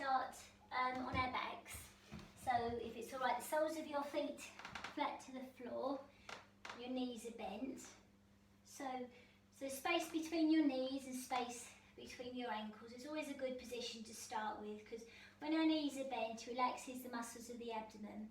start on our backs. So if it's alright, the soles of your feet flat to the floor, your knees are bent. So space between your knees and space between your ankles is always a good position to start with, because when our knees are bent, it relaxes the muscles of the abdomen,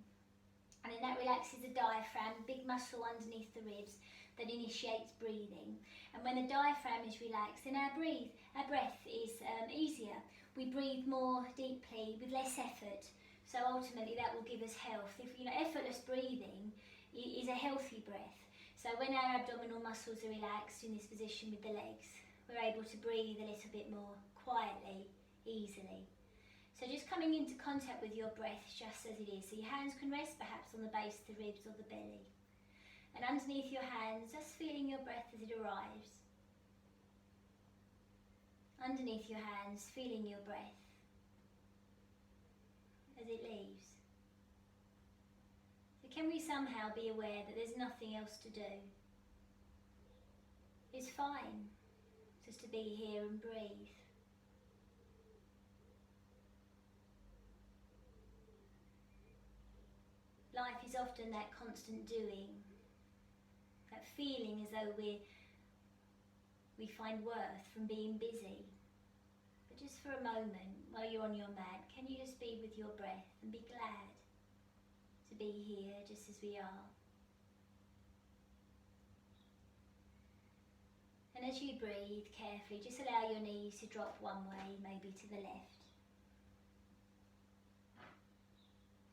and then that relaxes the diaphragm, big muscle underneath the ribs that initiates breathing. And when the diaphragm is relaxed, then our breath is easier. We breathe more deeply with less effort. So ultimately that will give us health. If effortless breathing is a healthy breath. So when our abdominal muscles are relaxed in this position with the legs, we're able to breathe a little bit more quietly, easily. So just coming into contact with your breath just as it is. So your hands can rest perhaps on the base of the ribs or the belly. And underneath your hands, just feeling your breath as it arrives. Underneath your hands, feeling your breath as it leaves. So can we somehow be aware that there's nothing else to do? It's fine just to be here and breathe. Life is often that constant doing, that feeling as though we find worth from being busy. But just for a moment, while you're on your mat, can you just be with your breath and be glad to be here just as we are? And as you breathe carefully, just allow your knees to drop one way, maybe to the left.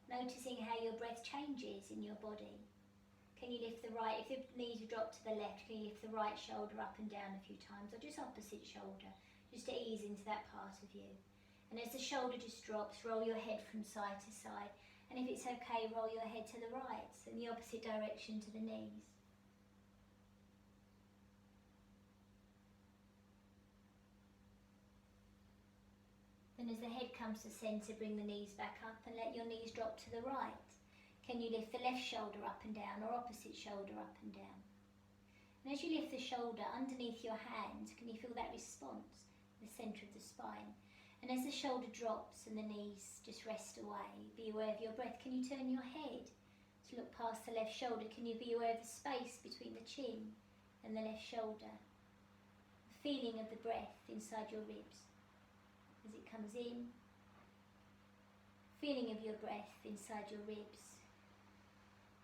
Noticing how your breath changes in your body. Can you lift the right, if the knees have dropped to the left, can you lift the right shoulder up and down a few times, or just opposite shoulder, just to ease into that part of you. And as the shoulder just drops, roll your head from side to side. And if it's okay, roll your head to the right, in the opposite direction to the knees. Then as the head comes to centre, bring the knees back up and let your knees drop to the right. Can you lift the left shoulder up and down, or opposite shoulder up and down? And as you lift the shoulder underneath your hand, can you feel that response in the centre of the spine? And as the shoulder drops and the knees just rest away, be aware of your breath. Can you turn your head to look past the left shoulder? Can you be aware of the space between the chin and the left shoulder? The feeling of the breath inside your ribs as it comes in. Feeling of your breath inside your ribs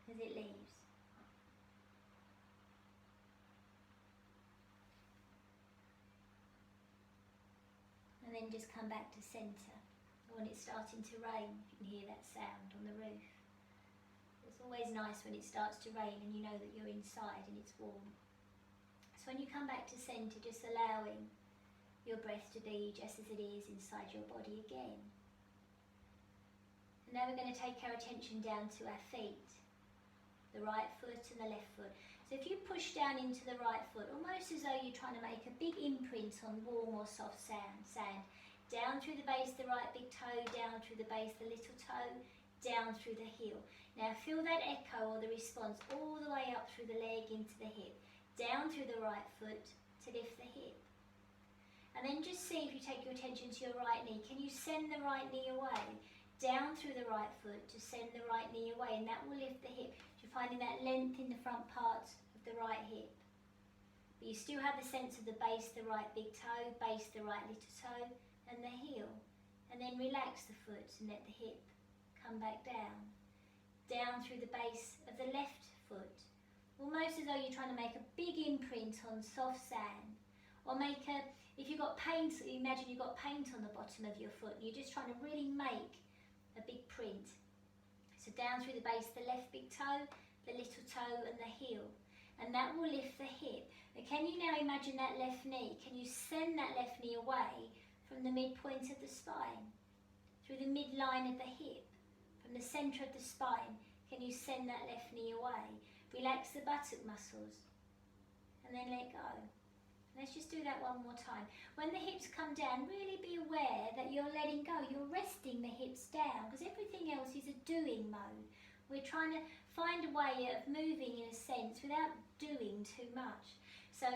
as it leaves. And then just come back to centre. When it's starting to rain, you can hear that sound on the roof. It's always nice when it starts to rain and you know that you're inside and it's warm. So when you come back to centre, just allowing your breath to be just as it is inside your body again. And now we're going to take our attention down to our feet, the right foot and the left foot. So if you push down into the right foot, almost as though you're trying to make a big imprint on warm or soft sand, down through the base of the right big toe, down through the base of the little toe, down through the heel. Now feel that echo or the response all the way up through the leg into the hip, down through the right foot to lift the hip. And then just see, if you take your attention to your right knee, can you send the right knee away, down through the right foot to send the right knee away, and that will lift the hip. You're finding that length in the front part of the right hip. But you still have the sense of the base, the right big toe, base, the right little toe, and the heel. And then relax the foot and let the hip come back down. Down through the base of the left foot. Almost as though you're trying to make a big imprint on soft sand. Or make a, if you've got paint, imagine you've got paint on the bottom of your foot and you're just trying to really make a big print. So down through the base of the left big toe, the little toe and the heel. And that will lift the hip. But can you now imagine that left knee? Can you send that left knee away from the midpoint of the spine? Through the midline of the hip? From the centre of the spine? Can you send that left knee away? Relax the buttock muscles. And then let go. Let's just do that one more time. When the hips come down, really be aware that you're letting go. You're resting the hips down, because everything else is a doing mode. We're trying to find a way of moving in a sense without doing too much. So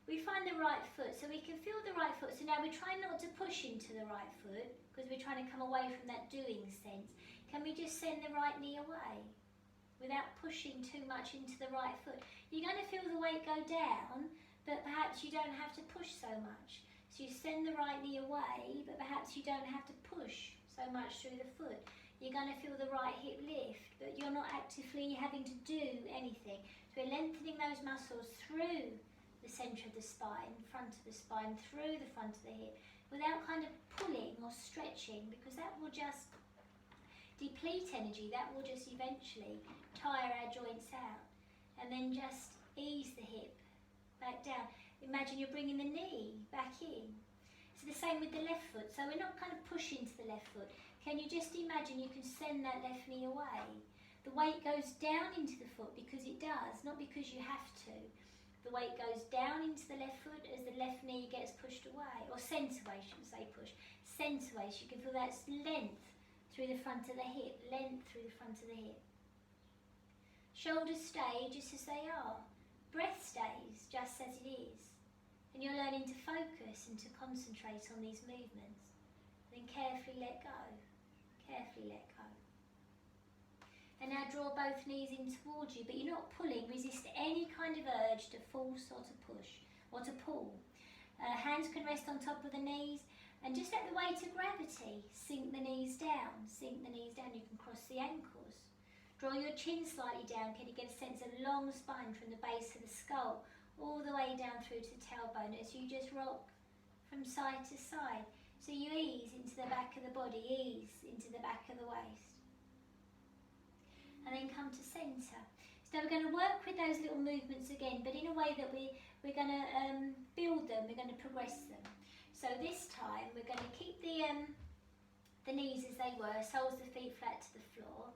we find the right foot, so we can feel the right foot. So now we're trying not to push into the right foot because we're trying to come away from that doing sense. Can we just send the right knee away without pushing too much into the right foot? You're going to feel the weight go down, but perhaps you don't have to push so much. So you send the right knee away, but perhaps you don't have to push so much through the foot. You're going to feel the right hip lift, but you're not actively having to do anything. So we're lengthening those muscles through the centre of the spine, front of the spine, through the front of the hip, without kind of pulling or stretching, because that will just deplete energy. That will just eventually tire our joints out. And then just ease the hip back down. Imagine you're bringing the knee back in. It's the same with the left foot. So we're not kind of pushing to the left foot. Can you just imagine you can send that left knee away? The weight goes down into the foot because it does, not because you have to. The weight goes down into the left foot as the left knee gets pushed away, or sent away, I shouldn't say push, sent away. So you can feel that length through the front of the hip, length through the front of the hip. Shoulders stay just as they are. Breath stays just as it is. And you're learning to focus and to concentrate on these movements. Then carefully let go. Carefully let go. And now draw both knees in towards you, but you're not pulling. Resist any kind of urge to force or to push or to pull. Hands can rest on top of the knees, and just let the weight of gravity sink the knees down. Sink the knees down. You can cross the ankles. Draw your chin slightly down. Can you get a sense of long spine from the base of the skull all the way down through to the tailbone as you just rock from side to side. So you ease into the back of the body, ease into the back of the waist. And then come to centre. So we're going to work with those little movements again, but in a way that we're going to build them, we're going to progress them. So this time we're going to keep the knees as they were, soles of the feet flat to the floor.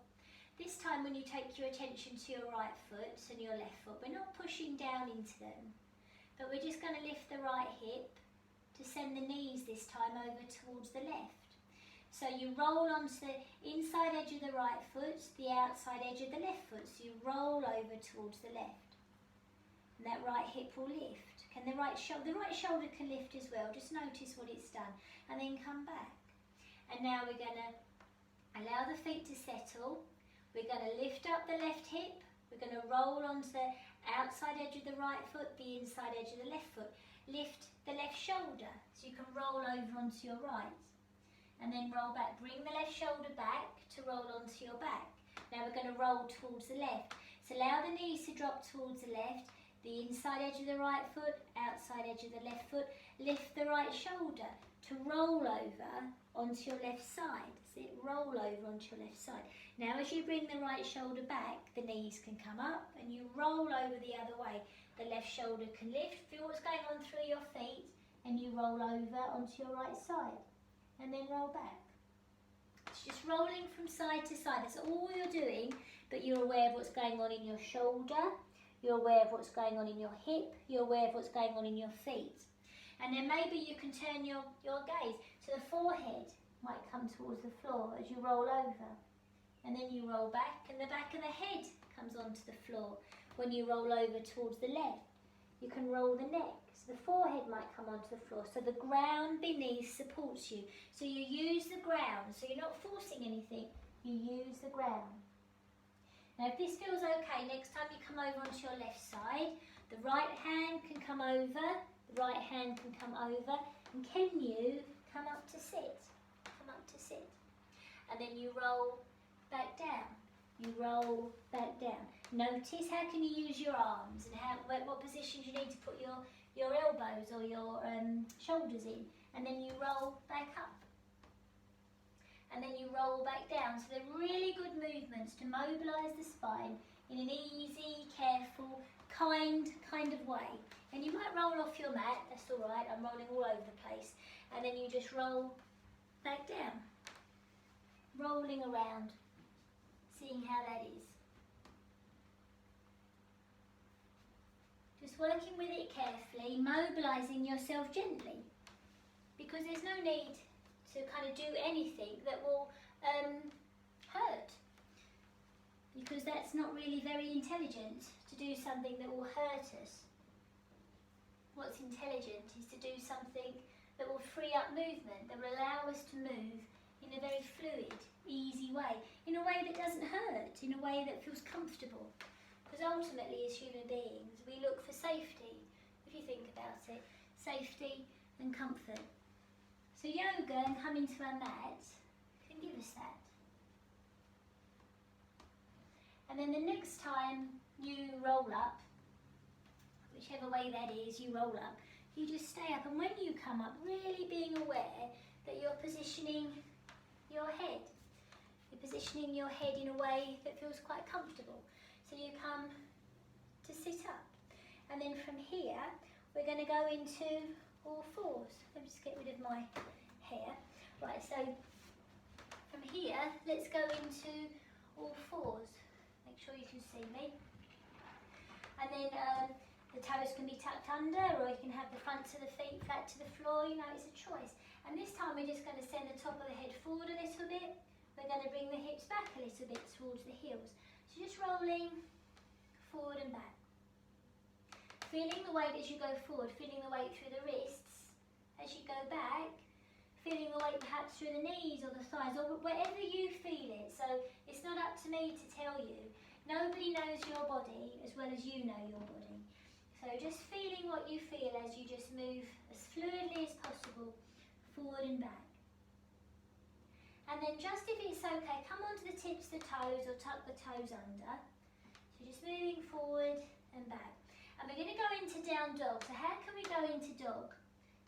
This time when you take your attention to your right foot and your left foot, we're not pushing down into them, but we're just going to lift the right hip to send the knees this time over towards the left. So you roll onto the inside edge of the right foot, the outside edge of the left foot. So you roll over towards the left. And that right hip will lift. Can the right shoulder can lift as well. Just notice what it's done. And then come back. And now we're going to allow the feet to settle. We're going to lift up the left hip. We're going to roll onto the outside edge of the right foot, the inside edge of the left foot. Lift the left shoulder so you can roll over onto your right. And then roll back. Bring the left shoulder back to roll onto your back. Now we're going to roll towards the left. So allow the knees to drop towards the left, the inside edge of the right foot, outside edge of the left foot. Lift the right shoulder to roll over onto your left side. See it roll over onto your left side. Now as you bring the right shoulder back, the knees can come up and you roll over the other way. The left shoulder can lift. Feel what's going on through your feet and you roll over onto your right side. And then roll back. It's just rolling from side to side. That's all you're doing, but you're aware of what's going on in your shoulder, you're aware of what's going on in your hip, you're aware of what's going on in your feet. And then maybe you can turn your gaze so the forehead might come towards the floor as you roll over. And then you roll back and the back of the head comes onto the floor. When you roll over towards the left, you can roll the neck. The forehead might come onto the floor, so the ground beneath supports you. So you use the ground, so you're not forcing anything, you use the ground. Now if this feels okay, next time you come over onto your left side, the right hand can come over, the right hand can come over, and can you come up to sit? Come up to sit. And then you roll back down. You roll back down. Notice how can you use your arms and what positions you need to put your elbows or your shoulders in, and then you roll back up and then you roll back down. So they're really good movements to mobilise the spine in an easy, careful, kind of way. And you might roll off your mat, that's all right, I'm rolling all over the place, and then you just roll back down, rolling around, seeing how that is. Just working with it carefully, mobilising yourself gently, because there's no need to kind of do anything that will hurt, because that's not really very intelligent to do something that will hurt us. what's intelligent is to do something that will free up movement, that will allow us to move in a very fluid, easy way, in a way that doesn't hurt, in a way that feels comfortable. Because ultimately, as human beings, we look for safety, if you think about it, safety and comfort. So yoga and coming to our mat can give us that. And then the next time you roll up, whichever way that is, you roll up, you just stay up, and when you come up, really being aware that you're positioning your head. You're positioning your head in a way that feels quite comfortable. So you come to sit up. And then from here, we're going to go into all fours. Let me just get rid of my hair. Right, so from here, let's go into all fours. Make sure you can see me. And then the toes can be tucked under, or you can have the fronts of the feet flat to the floor, you know, it's a choice. And this time we're just going to send the top of the head forward a little bit. We're going to bring the hips back a little bit towards the heels. So just rolling forward and back. Feeling the weight as you go forward, feeling the weight through the wrists. As you go back, feeling the weight perhaps through the knees or the thighs, or wherever you feel it. So it's not up to me to tell you. Nobody knows your body as well as you know your body. So just feeling what you feel as you just move as fluidly as possible, forward and back. And then just if it's okay, come onto the tips of the toes or tuck the toes under. So just moving forward and back. And we're going to go into down dog. So how can we go into dog?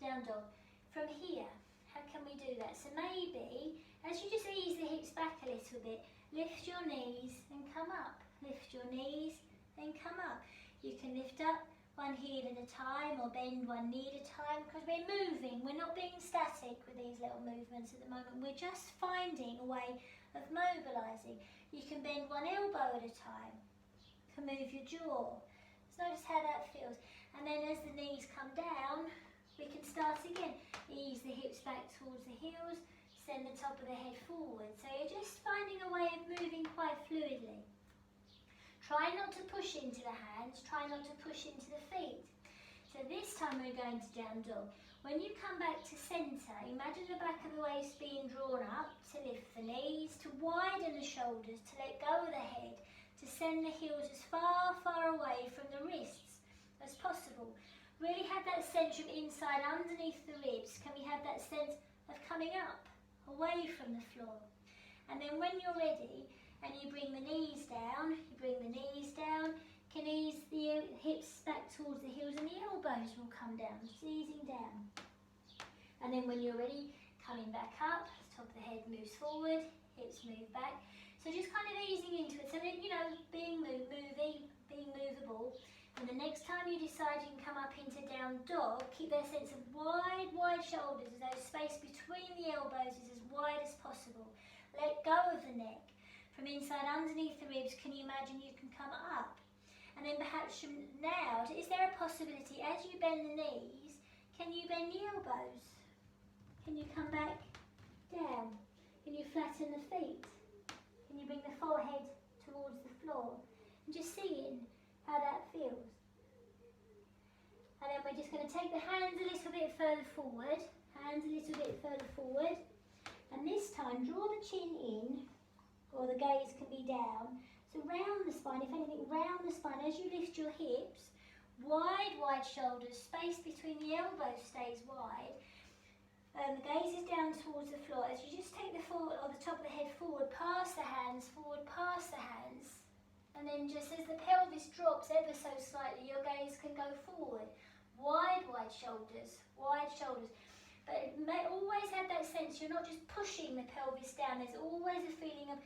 Down dog. From here, how can we do that? So maybe, as you just ease the hips back a little bit, lift your knees and come up. Lift your knees and come up. You can lift up one heel at a time or bend one knee at a time, because we're moving. We're not being static with these little movements at the moment. We're just finding a way of mobilising. You can bend one elbow at a time. You can move your jaw. Just notice how that feels. And then as the knees come down, we can start again. Ease the hips back towards the heels, send the top of the head forward. So you're just finding a way of moving quite fluidly. Try not to push into the hands, try not to push into the feet. So this time we're going to down dog. When you come back to centre, imagine the back of the waist being drawn up to lift the knees, to widen the shoulders, to let go of the head, to send the heels as far, far away from the wrists as possible. Really have that sense of inside underneath the ribs. Can we have that sense of coming up, away from the floor? And then when you're ready, and you bring the knees down, can ease the hips back towards the heels, and the elbows will come down, just easing down. And then when you're ready, coming back up, the top of the head moves forward, hips move back. So just kind of easing into it. So then, you know, being being movable. And the next time you decide you can come up into down dog, keep that sense of wide shoulders, as though space between the elbows is as wide as possible. Let go of the neck. From inside underneath the ribs, can you imagine you can come up? And then perhaps from now, is there a possibility as you bend the knees, can you bend the elbows? Can you come back down? Can you flatten the feet? Can you bring the forehead towards the floor? And just seeing how that feels. And then we're just going to take the hands a little bit further forward. And this time, draw the chin in, or the gaze can be down. So round the spine, if anything, round the spine. As you lift your hips, wide shoulders, space between the elbows stays wide. The gaze is down towards the floor. As you just take the forward, or the top of the head forward, past the hands, and then just as the pelvis drops ever so slightly, your gaze can go forward. Wide shoulders. But it may always have that sense you're not just pushing the pelvis down. There's always a feeling of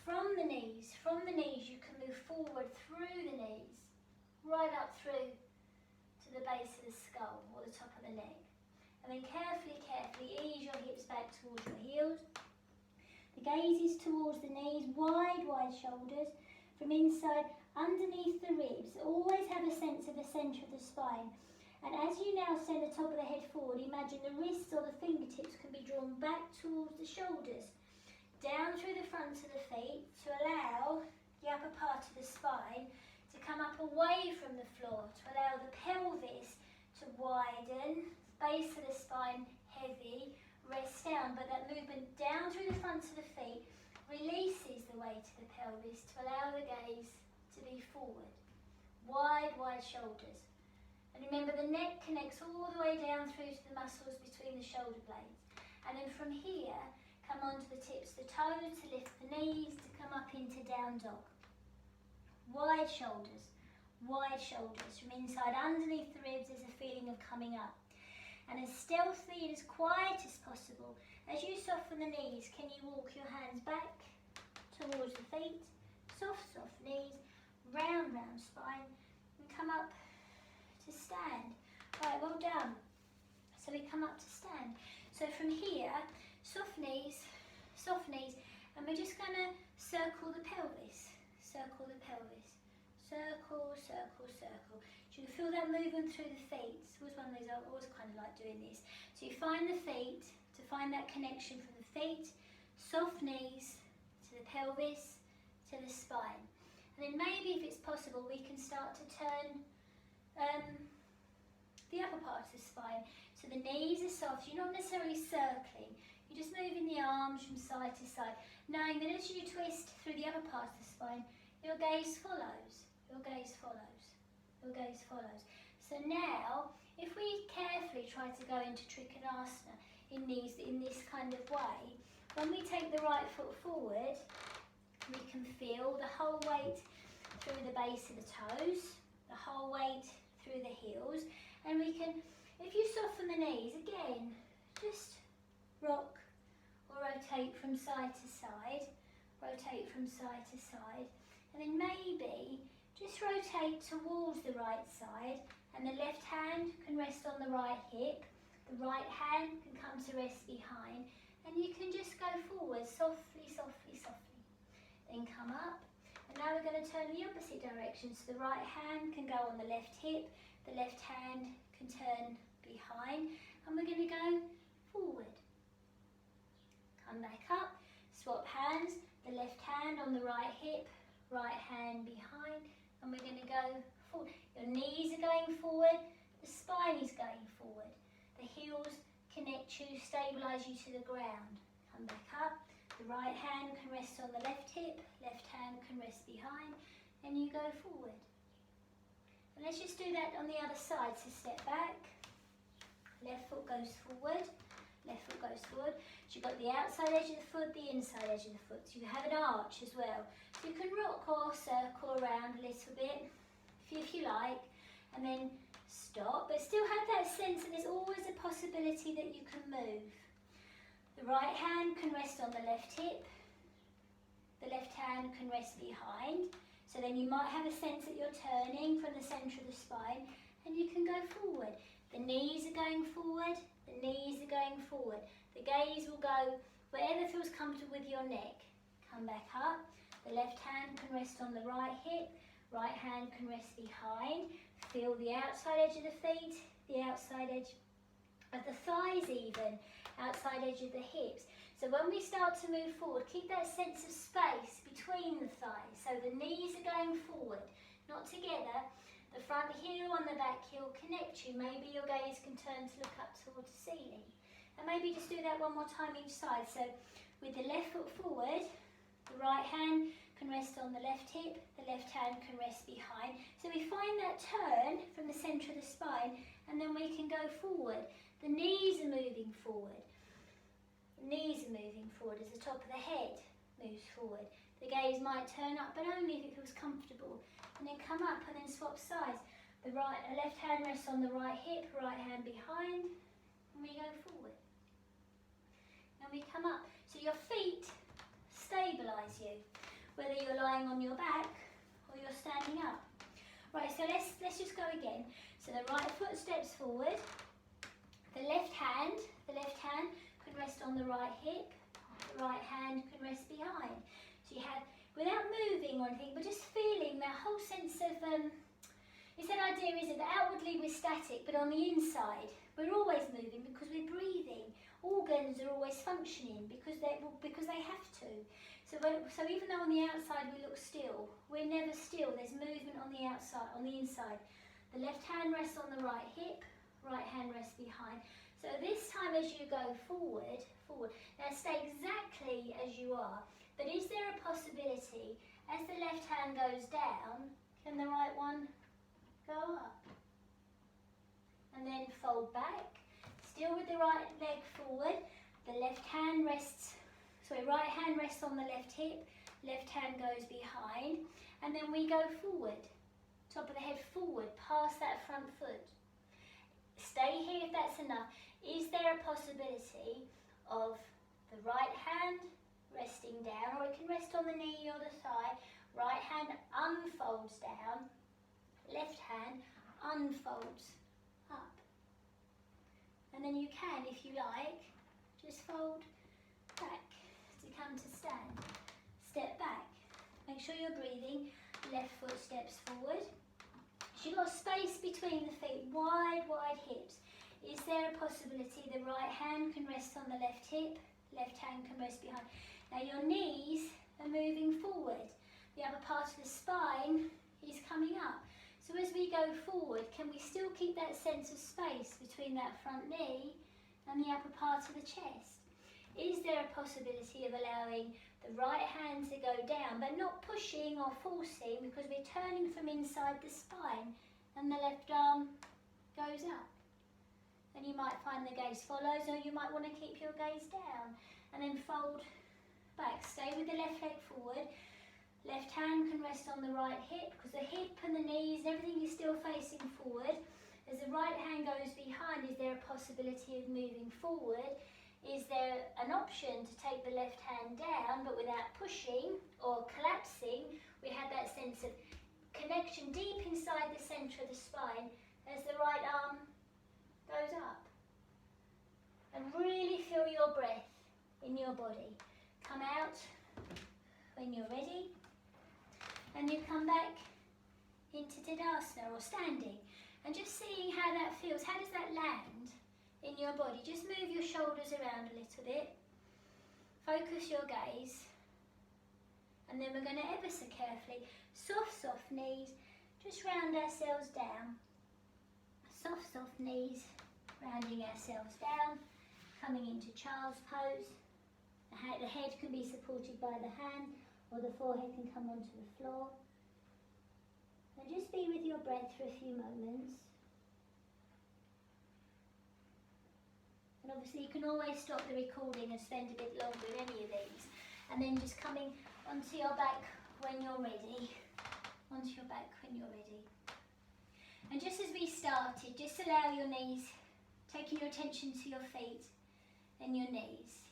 from the knees you can move forward through the knees, right up through to the base of the skull or the top of the neck. And then carefully ease your hips back towards your heels. The gaze is towards the knees, wide shoulders. From inside, underneath the ribs, always have a sense of the centre of the spine. And as you now send the top of the head forward, imagine the wrists or the fingertips can be drawn back towards the shoulders, down through the front of the feet to allow the upper part of the spine to come up away from the floor, to allow the pelvis to widen, base of the spine heavy, rest down, but that movement down through the fronts of the feet releases the weight of the pelvis to allow the gaze to be forward. Wide, wide shoulders. And remember, the neck connects all the way down through to the muscles between the shoulder blades. And then from here, come onto the tips of the toes to lift the knees, to come up into down dog. Wide shoulders, wide shoulders. From inside underneath the ribs, there's a feeling of coming up. And as stealthy and as quiet as possible, as you soften the knees, can you walk your hands back towards the feet, soft, soft knees, round, round spine, and come up to stand. Right, well done. So we come up to stand. So from here, soft knees, and we're just going to circle the pelvis, circle the pelvis, circle, circle, circle. So you feel that movement through the feet. It's always one of those, I always kind of like doing this. So you find the feet, to find that connection from the feet, soft knees, to the pelvis, to the spine. And then maybe if it's possible, we can start to turn the upper part of the spine. So the knees are soft, you're not necessarily circling, you're just moving the arms from side to side, knowing that as you twist through the upper part of the spine, your gaze follows, your gaze follows, your gaze follows. So now, if we carefully try to go into Trikonasana in this kind of way, when we take the right foot forward, we can feel the whole weight through the base of the toes, the whole weight through the heels, and we can, if you soften the knees, again, just rock or rotate from side to side, rotate from side to side, and then maybe just rotate towards the right side, and the left hand can rest on the right hip, the right hand can come to rest behind, and you can just go forward softly, softly, softly. Then come up, and now we're going to turn the opposite direction, so the right hand can go on the left hip, the left hand can turn behind, and we're going to go forward. Come back up, swap hands, the left hand on the right hip, right hand behind, and we're going to go forward. Your knees are going forward, the spine is going forward. The heels connect you, stabilise you to the ground. Come back up, the right hand can rest on the left hip, left hand can rest behind, and you go forward. And let's just do that on the other side. So step back, left foot goes forward, left foot goes forward. So you've got the outside edge of the foot, the inside edge of the foot. So you have an arch as well. So you can rock or circle around a little bit, if you like, and then stop, but still have that sense that there's always a possibility that you can move. The right hand can rest on the left hip, the left hand can rest behind, so then you might have a sense that you're turning from the centre of the spine, and you can go forward. The knees are going forward, the knees are going forward. The gaze will go wherever feels comfortable with your neck. Come back up, the left hand can rest on the right hip, right hand can rest behind. Feel the outside edge of the feet, the outside edge of the thighs even, outside edge of the hips. So when we start to move forward, keep that sense of space between the thighs. So the knees are going forward, not together. The front heel and the back heel connect you. Maybe your gaze can turn to look up towards the ceiling. And maybe just do that one more time each side. So with the left foot forward, the right hand can rest on the left hip, the left hand can rest behind. So we find that turn from the centre of the spine, and then we can go forward. The knees are moving forward. The knees are moving forward as the top of the head moves forward. The gaze might turn up, but only if it feels comfortable. And then come up and then swap sides. The left hand rests on the right hip, right hand behind, and we go forward. And we come up. So your feet stabilise you, whether you're lying on your back or you're standing up. Right, so let's just go again. So the right foot steps forward. The left hand can rest on the right hip, the right hand can rest behind. So you have, without moving or anything, but just feeling that whole sense of, it's that idea, isn't it, that outwardly we're static, but on the inside we're always moving because we're breathing. Organs are always functioning because they have to. So even though on the outside we look still, we're never still. There's movement on the outside, on the inside. The left hand rests on the right hip, right hand rests behind. So this time as you go forward, forward. Now stay exactly as you are, but is there a possibility as the left hand goes down, can the right one go up? And then fold back, still with the right leg forward, the left hand rests, right hand rests on the left hip, left hand goes behind, and then we go forward, top of the head forward, past that front foot. Stay here if that's enough. Is there a possibility of the right hand resting down, or it can rest on the knee or the thigh, right hand unfolds down, left hand unfolds up. And then you can, if you like, just fold back to come to stand. Step back. Make sure you're breathing. Left foot steps forward. So you've got space between the feet, wide, wide hips. Is there a possibility the right hand can rest on the left hip, left hand can rest behind? Now your knees are moving forward. The upper part of the spine is coming up. So as we go forward, can we still keep that sense of space between that front knee and the upper part of the chest? Is there a possibility of allowing the right hand to go down, but not pushing or forcing, because we're turning from inside the spine and the left arm goes up? And you might find the gaze follows, or you might want to keep your gaze down and then fold back. Stay with the left leg forward. Left hand can rest on the right hip, because the hip and the knees and everything is still facing forward. As the right hand goes behind, is there a possibility of moving forward? Is there an option to take the left hand down, but without pushing or collapsing? We have that sense of connection deep inside the centre of the spine as the right arm goes up. And really feel your breath in your body. Come out when you're ready. And you come back into Tadasana, or standing, and just seeing how that feels. How does that land in your body? Just move your shoulders around a little bit. Focus your gaze. And then we're going to ever so carefully, soft knees, just round ourselves down. Soft knees, rounding ourselves down, coming into child's pose. The head can be supported by the hand, or the forehead can come onto the floor. And just be with your breath for a few moments. And obviously you can always stop the recording and spend a bit longer with any of these. And then just coming onto your back when you're ready. Onto your back when you're ready. And just as we started, just allow your knees, taking your attention to your feet and your knees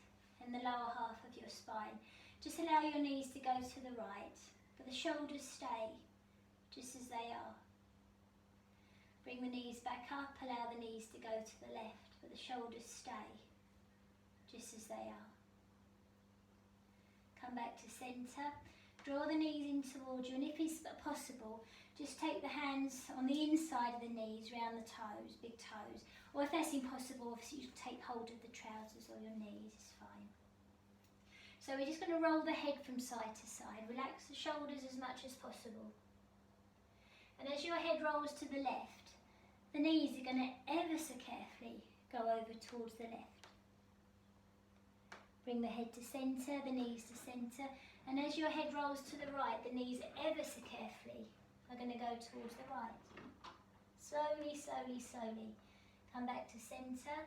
and the lower half of your spine. Just allow your knees to go to the right, but the shoulders stay just as they are. Bring the knees back up, allow the knees to go to the left, but the shoulders stay just as they are. Come back to centre, draw the knees in towards you, and if it's possible, just take the hands on the inside of the knees, round the toes, big toes, or if that's impossible, obviously you can take hold of the trousers or your knees, it's fine. So we're just going to roll the head from side to side, relax the shoulders as much as possible. And as your head rolls to the left, the knees are going to ever so carefully go over towards the left. Bring the head to centre, the knees to centre, and as your head rolls to the right, the knees ever so carefully are going to go towards the right. Slowly, slowly, slowly. Come back to centre.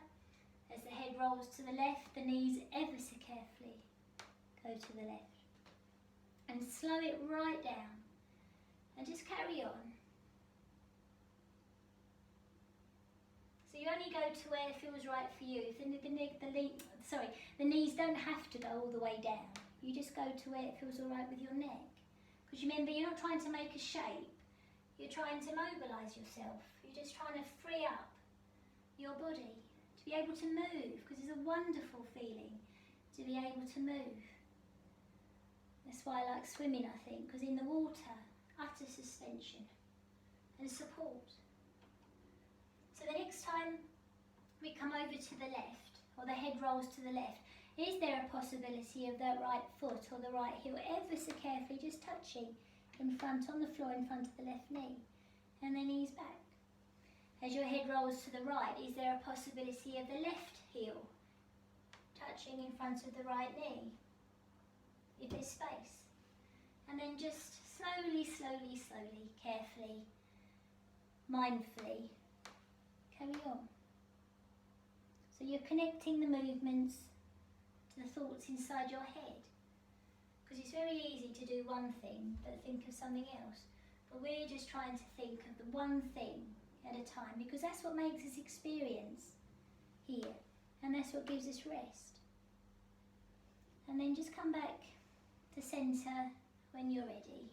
As the head rolls to the left, the knees ever so carefully go to the left. And slow it right down. And just carry on. So you only go to where it feels right for you. If the knees don't have to go all the way down. You just go to where it feels all right with your neck. Because remember, you're not trying to make a shape. You're trying to mobilise yourself. You're just trying to free up your body to be able to move. Because it's a wonderful feeling to be able to move. That's why I like swimming, I think, because in the water, utter suspension and support. So the next time we come over to the left, or the head rolls to the left, is there a possibility of that right foot or the right heel ever so carefully just touching in front on the floor in front of the left knee, and then ease back. As your head rolls to the right, is there a possibility of the left heel touching in front of the right knee, if there's space? And then just slowly, slowly, slowly, carefully, mindfully, carry on. So you're connecting the movements to the thoughts inside your head. Because it's very easy to do one thing but think of something else. But we're just trying to think of the one thing at a time, because that's what makes us experience here, and that's what gives us rest. And then just come back to centre when you're ready.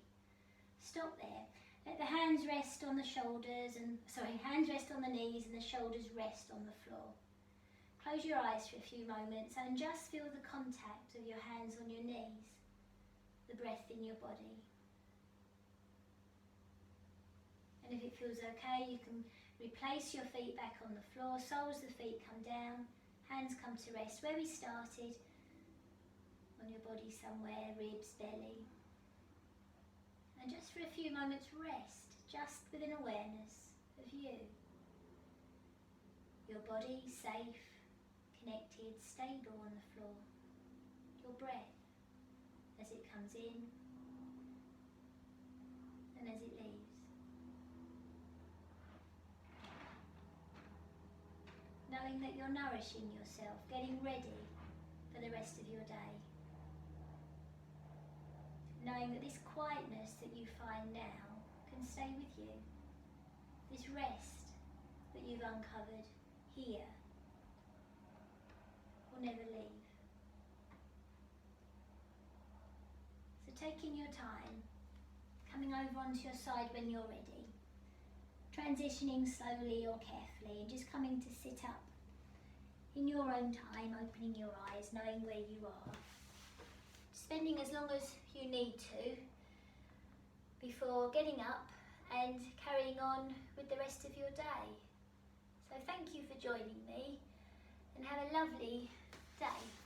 Stop there. Let the hands rest on the shoulders, hands rest on the knees and the shoulders rest on the floor. Close your eyes for a few moments and just feel the contact of your hands on your knees, the breath in your body. And if it feels okay, you can replace your feet back on the floor, soles of the feet come down, hands come to rest where we started, on your body somewhere, ribs, belly. And just for a few moments rest, just with an awareness of you. Your body safe, connected, stable on the floor. Your breath as it comes in and as it leaves. Knowing that you're nourishing yourself, getting ready for the rest of your day. Knowing that this quietness that you find now can stay with you. This rest that you've uncovered here will never leave. So taking your time, coming over onto your side when you're ready, transitioning slowly or carefully, and just coming to sit up in your own time, opening your eyes, knowing where you are. Spending as long as you need to before getting up and carrying on with the rest of your day. So thank you for joining me and have a lovely day.